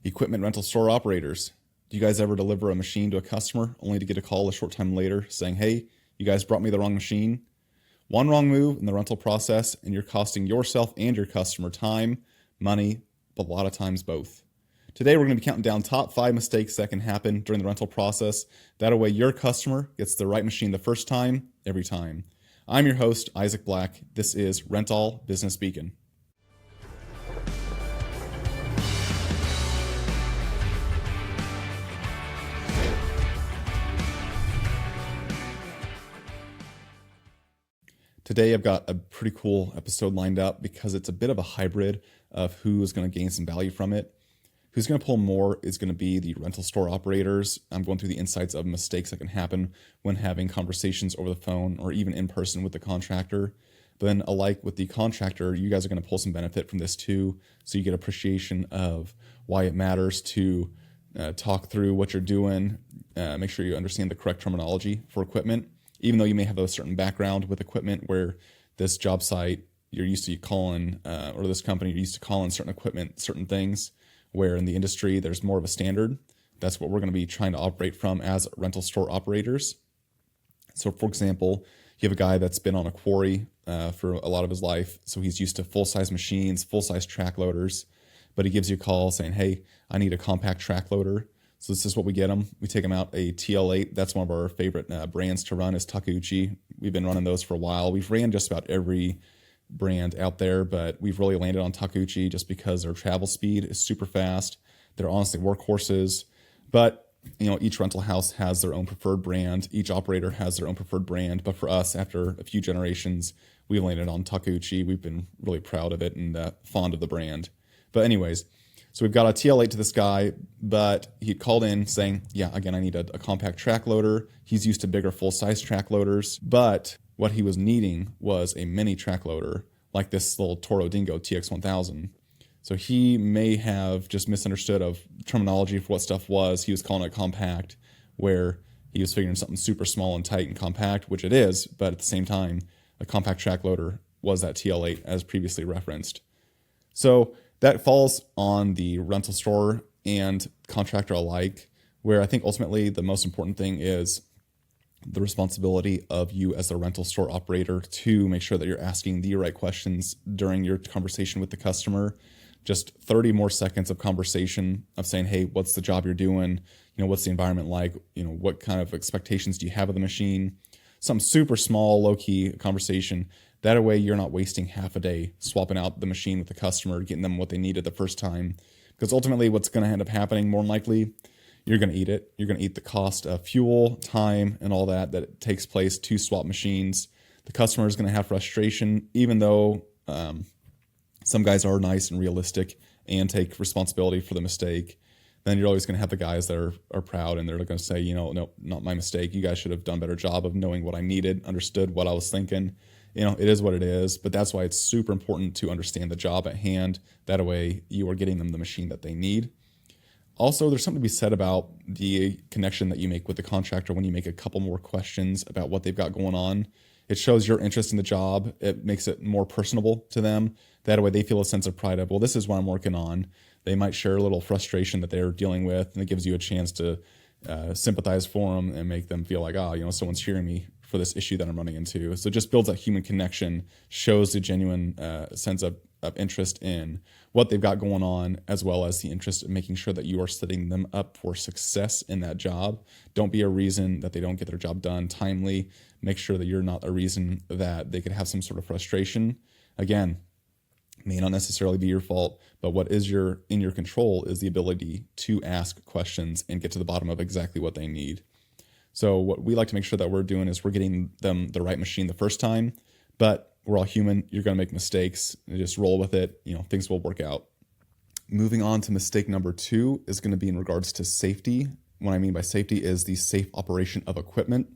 Equipment rental store operators. Do you guys ever deliver a machine to a customer only to get a call a short time later saying, hey, you guys brought me the wrong machine? One wrong move in the rental process and you're costing yourself and your customer time, money, but a lot of times both. Today we're going to be counting down top 5 mistakes that can happen during the rental process. That way your customer gets the right machine the first time, every time. I'm your host, Isaac Black. This is Rental Business Beacon. Today I've got a pretty cool episode lined up because it's a bit of a hybrid of who is going to gain some value from it. Who's going to pull more is going to be the rental store operators. I'm going through the insights of mistakes that can happen when having conversations over the phone or even in person with the contractor. But then alike with the contractor, you guys are going to pull some benefit from this too. So you get appreciation of why it matters to talk through what you're doing, make sure you understand the correct terminology for equipment. Even though you may have a certain background with equipment where this job site, you're used to calling, or this company, you're used to calling certain equipment, certain things, where in the industry, there's more of a standard. That's what we're going to be trying to operate from as rental store operators. So for example, you have a guy that's been on a quarry for a lot of his life. So he's used to full-size machines, full-size track loaders, but he gives you a call saying, hey, I need a compact track loader. So this is what we get them. We take them out a TL8. That's one of our favorite brands to run is Takeuchi. We've been running those for a while. We've ran just about every brand out there, but we've really landed on Takeuchi just because their travel speed is super fast. They're honestly workhorses, but each rental house has their own preferred brand. Each operator has their own preferred brand. But for us, after a few generations, we landed on Takeuchi. We've been really proud of it and fond of the brand. But anyways, so we've got a TL8 to this guy, but he called in saying, yeah, again, I need a compact track loader. He's used to bigger full-size track loaders, but what he was needing was a mini track loader like this little Toro Dingo TX1000. So he may have just misunderstood of terminology for what stuff was. He was calling it compact, where he was figuring something super small and tight and compact, which it is, but at the same time, a compact track loader was that TL8 as previously referenced. So that falls on the rental store and contractor alike, where I think ultimately the most important thing is the responsibility of you as a rental store operator to make sure that you're asking the right questions during your conversation with the customer. Just 30 more seconds of conversation of saying, hey, what's the job you're doing? What's the environment like? What kind of expectations do you have of the machine? Some super small, low-key conversation. That way you're not wasting half a day swapping out the machine with the customer, getting them what they needed the first time. Because ultimately what's going to end up happening, more than likely, you're going to eat it. You're going to eat the cost of fuel, time, and all that it takes place to swap machines. The customer is going to have frustration, even though some guys are nice and realistic and take responsibility for the mistake. Then you're always going to have the guys that are proud and they're going to say, no, not my mistake. You guys should have done a better job of knowing what I needed, understood what I was thinking. It is what it is, but that's why it's super important to understand the job at hand. That way you are getting them the machine that they need. Also, there's something to be said about the connection that you make with the contractor when you make a couple more questions about what they've got going on. It shows your interest in the job. It makes it more personable to them. That way they feel a sense of pride of, well, this is what I'm working on. They might share a little frustration that they're dealing with, and it gives you a chance to sympathize for them and make them feel like, someone's hearing me for this issue that I'm running into. So it just builds that human connection, shows the genuine sense of interest in what they've got going on, as well as the interest in making sure that you are setting them up for success in that job. Don't be a reason that they don't get their job done timely. Make sure that you're not a reason that they could have some sort of frustration. Again, may not necessarily be your fault, but what is in your control is the ability to ask questions and get to the bottom of exactly what they need. So what we like to make sure that we're doing is we're getting them the right machine the first time, but we're all human. You're going to make mistakes. Just roll with it. Things will work out. Moving on to mistake number 2 is going to be in regards to safety. What I mean by safety is the safe operation of equipment,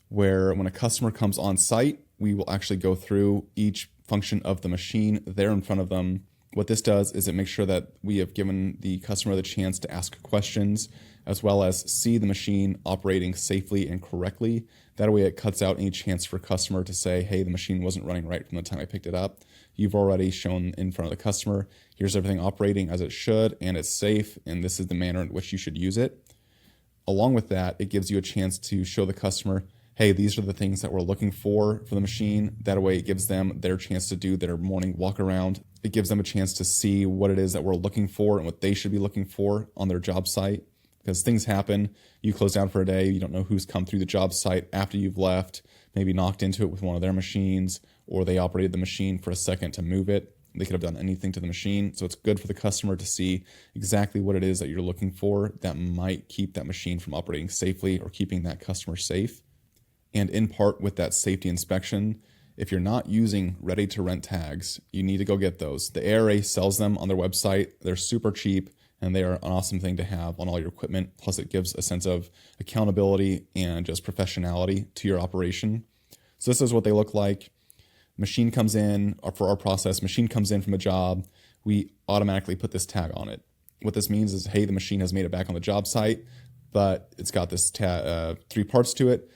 where when a customer comes on site, we will actually go through each function of the machine there in front of them. What this does is it makes sure that we have given the customer the chance to ask questions, as well as see the machine operating safely and correctly. That way it cuts out any chance for a customer to say, hey, the machine wasn't running right from the time I picked it up. You've already shown in front of the customer, here's everything operating as it should, and it's safe, and this is the manner in which you should use it. Along with that, it gives you a chance to show the customer, hey, these are the things that we're looking for the machine. That way it gives them their chance to do their morning walk around. It gives them a chance to see what it is that we're looking for and what they should be looking for on their job site. Because things happen, you close down for a day, you don't know who's come through the job site after you've left, maybe knocked into it with one of their machines, or they operated the machine for a second to move it. They could have done anything to the machine. So it's good for the customer to see exactly what it is that you're looking for that might keep that machine from operating safely or keeping that customer safe. And in part with that safety inspection, if you're not using ready to rent tags, you need to go get those. The ARA sells them on their website. They're super cheap and they are an awesome thing to have on all your equipment. Plus it gives a sense of accountability and just professionality to your operation. So this is what they look like. Machine comes in, or for our process, machine comes in from a job, we automatically put this tag on it. What this means is, hey, the machine has made it back on the job site, but it's got this three parts to it.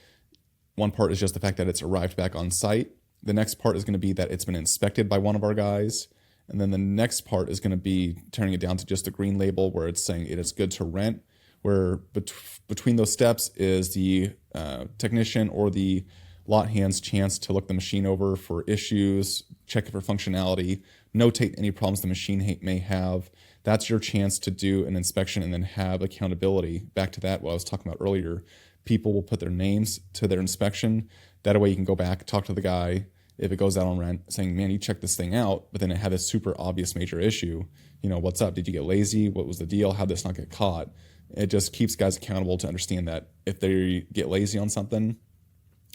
One part is just the fact that it's arrived back on site. The next part is going to be that it's been inspected by one of our guys. And then the next part is going to be turning it down to just a green label where it's saying it is good to rent, where between those steps is the technician or the lot hand's chance to look the machine over for issues, check it for functionality, notate any problems the machine may have. That's your chance to do an inspection and then have accountability. Back to that, what I was talking about earlier. People will put their names to their inspection. That way you can go back, talk to the guy, if it goes out on rent, saying, man, you checked this thing out, but then it had a super obvious major issue. You know, what's up? Did you get lazy? What was the deal? How'd this not get caught? It just keeps guys accountable to understand that if they get lazy on something,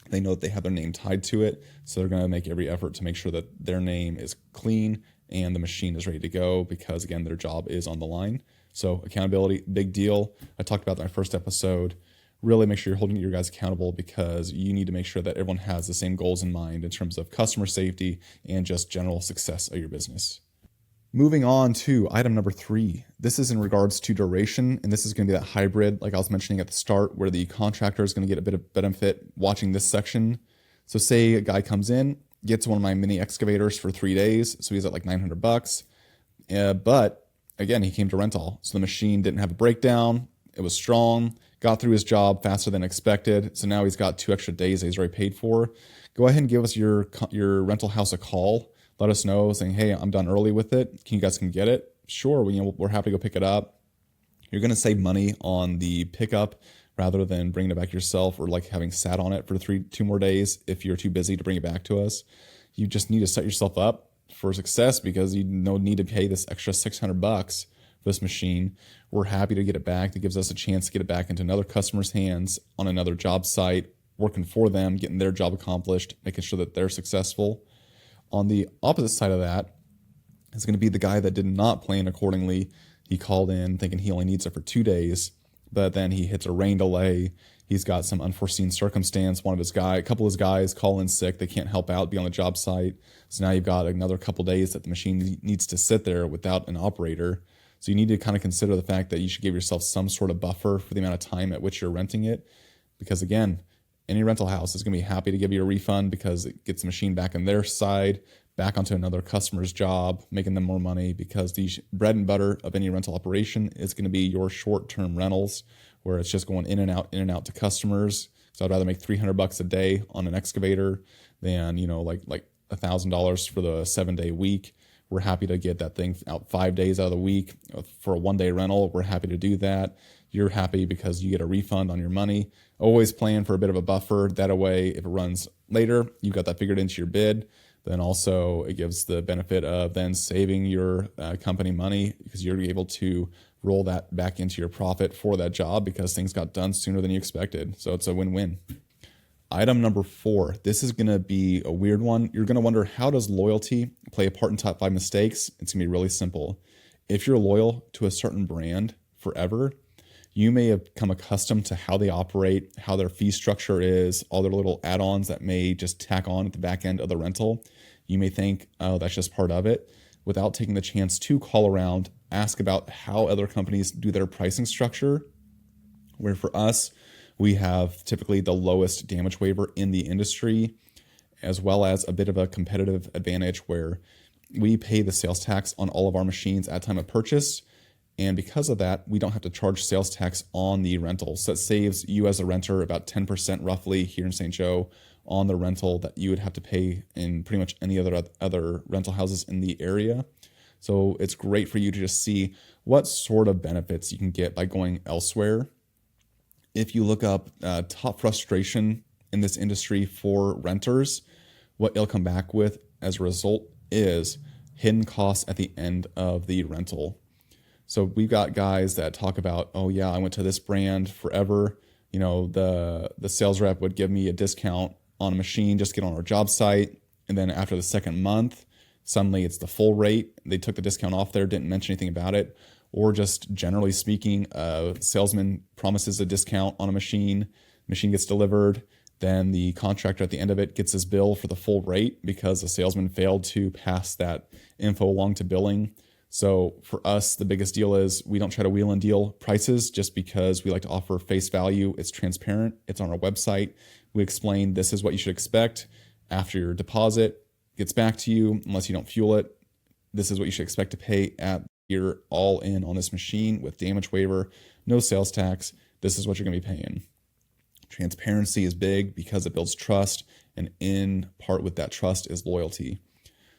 they know that they have their name tied to it. So they're going to make every effort to make sure that their name is clean and the machine is ready to go because, again, their job is on the line. So accountability, big deal. I talked about that in my first episode. Really make sure you're holding your guys accountable because you need to make sure that everyone has the same goals in mind in terms of customer safety and just general success of your business. Moving on to item number 3. This is in regards to duration, and this is going to be that hybrid, like I was mentioning at the start, where the contractor is going to get a bit of benefit watching this section. So say a guy comes in, gets one of my mini excavators for 3 days, so he's at like $900. But again, he came to rental, so the machine didn't have a breakdown. It was strong, got through his job faster than expected. So now he's got 2 extra days that he's already paid for. Go ahead and give us your rental house a call. Let us know saying, hey, I'm done early with it. Can you guys get it? Sure, we're happy to go pick it up. You're going to save money on the pickup rather than bringing it back yourself or like having sat on it for 2 more days if you're too busy to bring it back to us. You just need to set yourself up for success because you don't need to pay this extra $600 for this machine. We're happy to get it back. That gives us a chance to get it back into another customer's hands on another job site, working for them, getting their job accomplished, making sure that they're successful. On the opposite side of that is going to be the guy that did not plan accordingly. He called in thinking he only needs it for 2 days, but then he hits a rain delay. He's got some unforeseen circumstance. A couple of his guys call in sick. They can't help out, be on the job site. So now you've got another couple days that the machine needs to sit there without an operator. So you need to kind of consider the fact that you should give yourself some sort of buffer for the amount of time at which you're renting it. Because again, any rental house is going to be happy to give you a refund because it gets the machine back on their side, back onto another customer's job, making them more money because the bread and butter of any rental operation is going to be your short-term rentals where it's just going in and out to customers. So I'd rather make $300 a day on an excavator than, like $1,000 for the 7-day week. We're happy to get that thing out 5 days out of the week for a 1-day rental. We're happy to do that. You're happy because you get a refund on your money. Always plan for a bit of a buffer. That way, if it runs later, you've got that figured into your bid. Then also it gives the benefit of then saving your company money because you're able to roll that back into your profit for that job because things got done sooner than you expected. So it's a win-win. Item number 4. This is going to be a weird one. You're going to wonder, how does loyalty play a part in top 5 mistakes? It's going to be really simple. If you're loyal to a certain brand forever, you may have become accustomed to how they operate, how their fee structure is, all their little add-ons that may just tack on at the back end of the rental. You may think, oh, that's just part of it, without taking the chance to call around, ask about how other companies do their pricing structure, where for us, we have typically the lowest damage waiver in the industry, as well as a bit of a competitive advantage where we pay the sales tax on all of our machines at time of purchase. And because of that, we don't have to charge sales tax on the rental. So that saves you as a renter about 10% roughly here in St. Joe on the rental that you would have to pay in pretty much any other rental houses in the area. So it's great for you to just see what sort of benefits you can get by going elsewhere. If you look up top frustration in this industry for renters, what it'll come back with as a result is hidden costs at the end of the rental. So we've got guys that talk about, oh yeah, I went to this brand forever. You know, the sales rep would give me a discount on a machine, just get on our job site. And then after the second month, suddenly it's the full rate. They took the discount off there, didn't mention anything about it. Or just generally speaking, a salesman promises a discount on a machine gets delivered, then the contractor at the end of it gets his bill for the full rate because the salesman failed to pass that info along to billing. So for us, the biggest deal is we don't try to wheel and deal prices just because we like to offer face value. It's transparent. It's on our website. We explain this is what you should expect after your deposit gets back to you, unless you don't fuel it. This is what you should expect to pay at your all in on this machine with damage waiver, no sales tax. This is what you're going to be paying. Transparency is big because it builds trust, and in part with that trust is loyalty.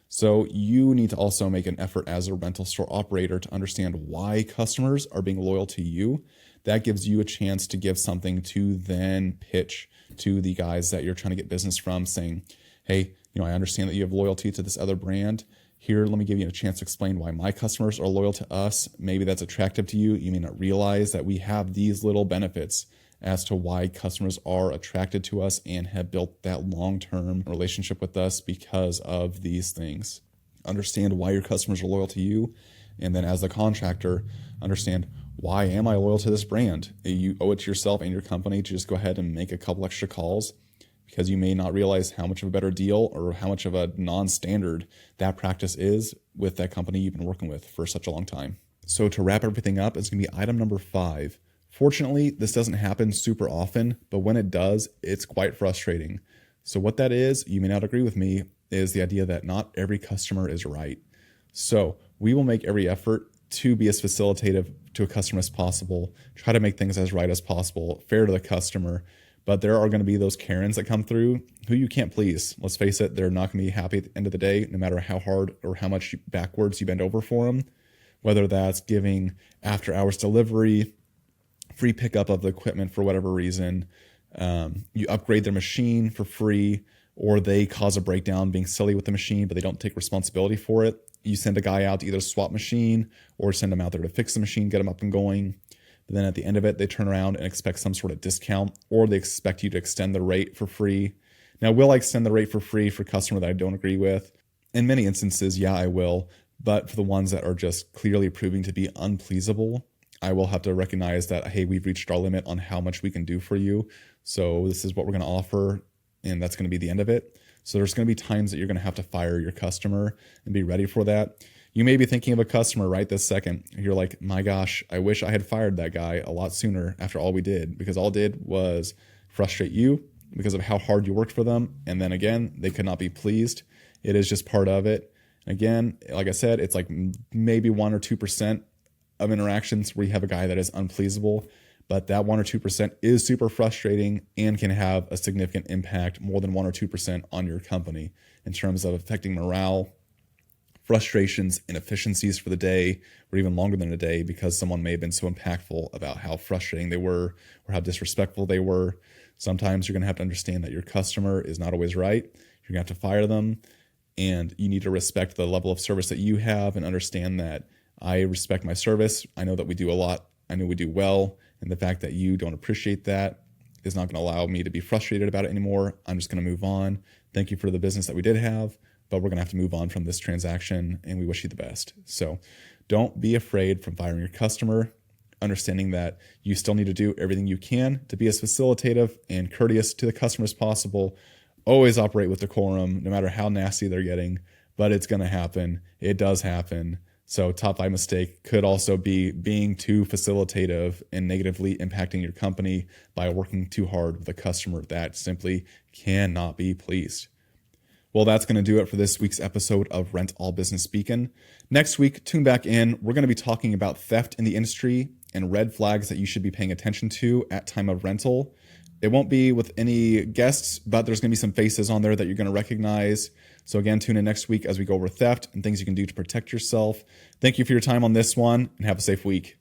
So you need to also make an effort as a rental store operator to understand why customers are being loyal to you. That gives you a chance to give something to then pitch to the guys that you're trying to get business from, saying, hey, I understand that you have loyalty to this other brand. Here, let me give you a chance to explain why my customers are loyal to us. Maybe that's attractive to you. You may not realize that we have these little benefits as to why customers are attracted to us and have built that long-term relationship with us because of these things. Understand why your customers are loyal to you. And then as the contractor, understand, why am I loyal to this brand? You owe it to yourself and your company to just go ahead and make a couple extra calls, because you may not realize how much of a better deal or how much of a non-standard that practice is with that company you've been working with for such a long time. So to wrap everything up, it's going to be item number 5. Fortunately, this doesn't happen super often, but when it does, it's quite frustrating. So what that is, you may not agree with me, is the idea that not every customer is right. So we will make every effort to be as facilitative to a customer as possible, try to make things as right as possible, fair to the customer. But there are going to be those Karens that come through who you can't please. Let's face it, they're not going to be happy at the end of the day, no matter how hard or how much backwards you bend over for them. Whether that's giving after hours delivery, free pickup of the equipment for whatever reason, you upgrade their machine for free, or they cause a breakdown being silly with the machine, but they don't take responsibility for it. You send a guy out to either swap machine or send them out there to fix the machine, get them up and going. But then at the end of it, they turn around and expect some sort of discount, or they expect you to extend the rate for free. Now, will I extend the rate for free for a customer that I don't agree with? In many instances, yeah, I will. But for the ones that are just clearly proving to be unpleasable, I will have to recognize that, hey, we've reached our limit on how much we can do for you. So this is what we're going to offer, and that's going to be the end of it. So there's going to be times that you're going to have to fire your customer and be ready for that. You may be thinking of a customer right this second. You're like, my gosh, I wish I had fired that guy a lot sooner after all we did, because all it did was frustrate you because of how hard you worked for them. And then again, they could not be pleased. It is just part of it. Again, like I said, it's like maybe 1 or 2% of interactions where you have a guy that is unpleasable, but that 1 or 2% is super frustrating and can have a significant impact, more than 1 or 2% on your company in terms of affecting morale, frustrations, inefficiencies for the day, or even longer than a day, because someone may have been so impactful about how frustrating they were or how disrespectful they were. Sometimes you're going to have to understand that your customer is not always right. You're going to have to fire them, and you need to respect the level of service that you have and understand that I respect my service. I know that we do a lot. I know we do well. And the fact that you don't appreciate that is not going to allow me to be frustrated about it anymore. I'm just going to move on. Thank you for the business that we did have, but we're going to have to move on from this transaction, and we wish you the best. So don't be afraid from firing your customer, understanding that you still need to do everything you can to be as facilitative and courteous to the customer as possible. Always operate with decorum, no matter how nasty they're getting, but it's going to happen. It does happen. So top 5 mistake could also be being too facilitative and negatively impacting your company by working too hard with a customer that simply cannot be pleased. Well, that's going to do it for this week's episode of Rent All Business Speakin'. Next week, tune back in. We're going to be talking about theft in the industry and red flags that you should be paying attention to at time of rental. It won't be with any guests, but there's going to be some faces on there that you're going to recognize. So again, tune in next week as we go over theft and things you can do to protect yourself. Thank you for your time on this one, and have a safe week.